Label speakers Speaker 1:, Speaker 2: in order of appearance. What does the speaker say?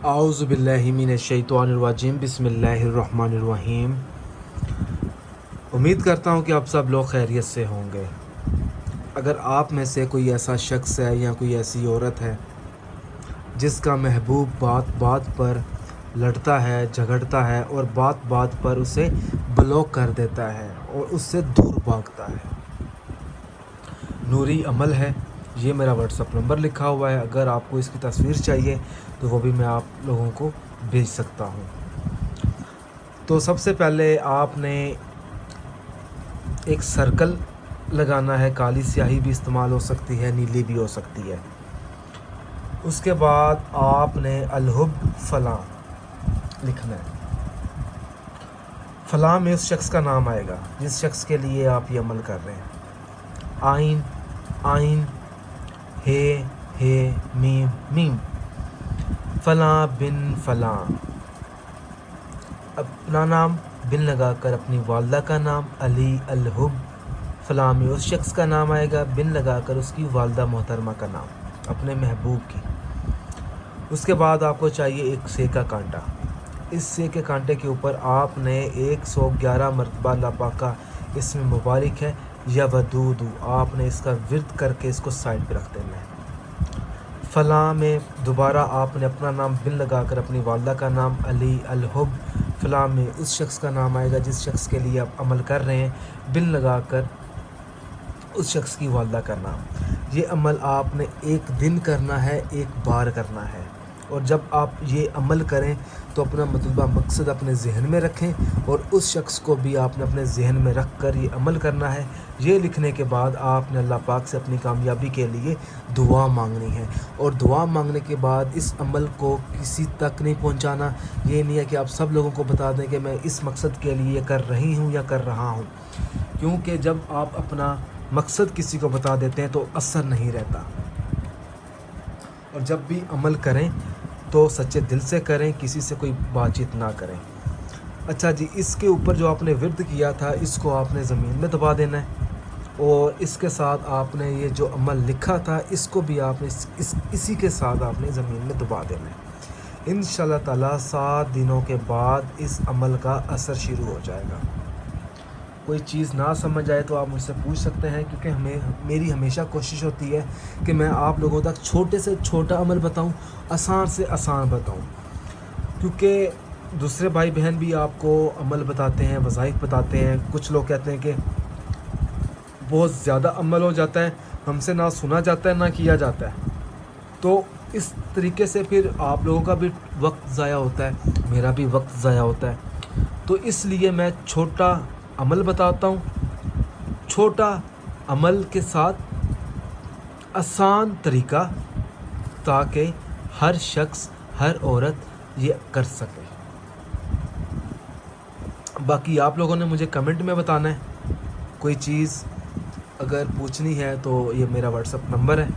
Speaker 1: आऊज़ु बिल्लाहि मिनश्शैतानिर्रजीम बिस्मिल्लाहिर्रहमानिर्रहीम। उम्मीद करता हूँ कि आप सब लोग खैरियत से होंगे। अगर आप में से कोई ऐसा शख्स है या कोई ऐसी औरत है जिसका महबूब बात बात पर लड़ता है, झगड़ता है और बात बात पर उसे ब्लॉक कर देता है और उससे दूर भागता है, नूरी अमल है। ये मेरा व्हाट्सअप नंबर लिखा हुआ है। अगर आपको इसकी तस्वीर चाहिए तो वो भी मैं आप लोगों को भेज सकता हूँ। तो सबसे पहले आपने एक सर्कल लगाना है। काली स्याही भी इस्तेमाल हो सकती है, नीली भी हो सकती है। उसके बाद आपने अलहुब फलां लिखना है। फलां में उस शख्स का नाम आएगा जिस शख्स के लिए आप ये अमल कर रहे हैं। आइन आइन हे मीम मीम, फलां बिन फलां। अपना नाम बिन लगाकर अपनी वालदा का नाम अली अलहुब। फलां में उस शख्स का नाम आएगा, बिन लगाकर उसकी वालदा मोहतरमा का नाम, अपने महबूब की। उसके बाद आपको चाहिए एक से का कांटा। इस से के कांटे के ऊपर आपने 111 मरतबा लापाका इसमें मुबारक है या वदूदू, आपने इसका विर्द करके इसको साइड पे रख देना है। फ़लाँ में दोबारा आपने अपना नाम बिन लगाकर अपनी वालदा का नाम अली अलहुब। फ़लाँ में उस शख्स का नाम आएगा जिस शख्स के लिए आप अमल कर रहे हैं, बिन लगाकर उस शख्स की वालदा का नाम। ये अमल आपने एक दिन करना है, एक बार करना है। और जब आप ये अमल करें तो अपना मतलूबा मकसद अपने जहन में रखें और उस शख्स को भी आपने अपने जहन में रख कर ये अमल करना है। ये लिखने के बाद आपने अल्लाह पाक से अपनी कामयाबी के लिए दुआ मांगनी है। और दुआ मांगने के बाद इस अमल को किसी तक नहीं पहुंचाना। ये नहीं है कि आप सब लोगों को बता दें कि मैं इस मकसद के लिए कर रही हूँ या कर रहा हूँ, क्योंकि जब आप अपना मकसद किसी को बता देते हैं तो असर नहीं रहता। और जब भी अमल करें तो सच्चे दिल से करें, किसी से कोई बातचीत ना करें। अच्छा जी, इसके ऊपर जो आपने विर्द किया था इसको आपने ज़मीन में दबा देना है। और इसके साथ आपने ये जो अमल लिखा था इसको भी आपने इसी के साथ आपने ज़मीन में दबा देना है। इंशाअल्लाह ताला 7 दिनों के बाद इस अमल का असर शुरू हो जाएगा। कोई चीज़ ना समझ आए तो आप मुझसे पूछ सकते हैं, क्योंकि मेरी हमेशा कोशिश होती है कि मैं आप लोगों तक छोटे से छोटा अमल बताऊं, आसान से आसान बताऊं। क्योंकि दूसरे भाई बहन भी आपको अमल बताते हैं, वज़ाइफ बताते हैं। कुछ लोग कहते हैं कि बहुत ज़्यादा अमल हो जाता है, हमसे ना सुना जाता है ना किया जाता है। तो इस तरीके से फिर आप लोगों का भी वक्त ज़ाया होता है, मेरा भी वक्त ज़ाया होता है। तो इसलिए मैं छोटा अमल बताता हूँ, छोटा अमल के साथ आसान तरीका, ताकि हर शख्स हर औरत ये कर सके। बाकी आप लोगों ने मुझे कमेंट में बताना है। कोई चीज़ अगर पूछनी है तो ये मेरा व्हाट्सअप नंबर है।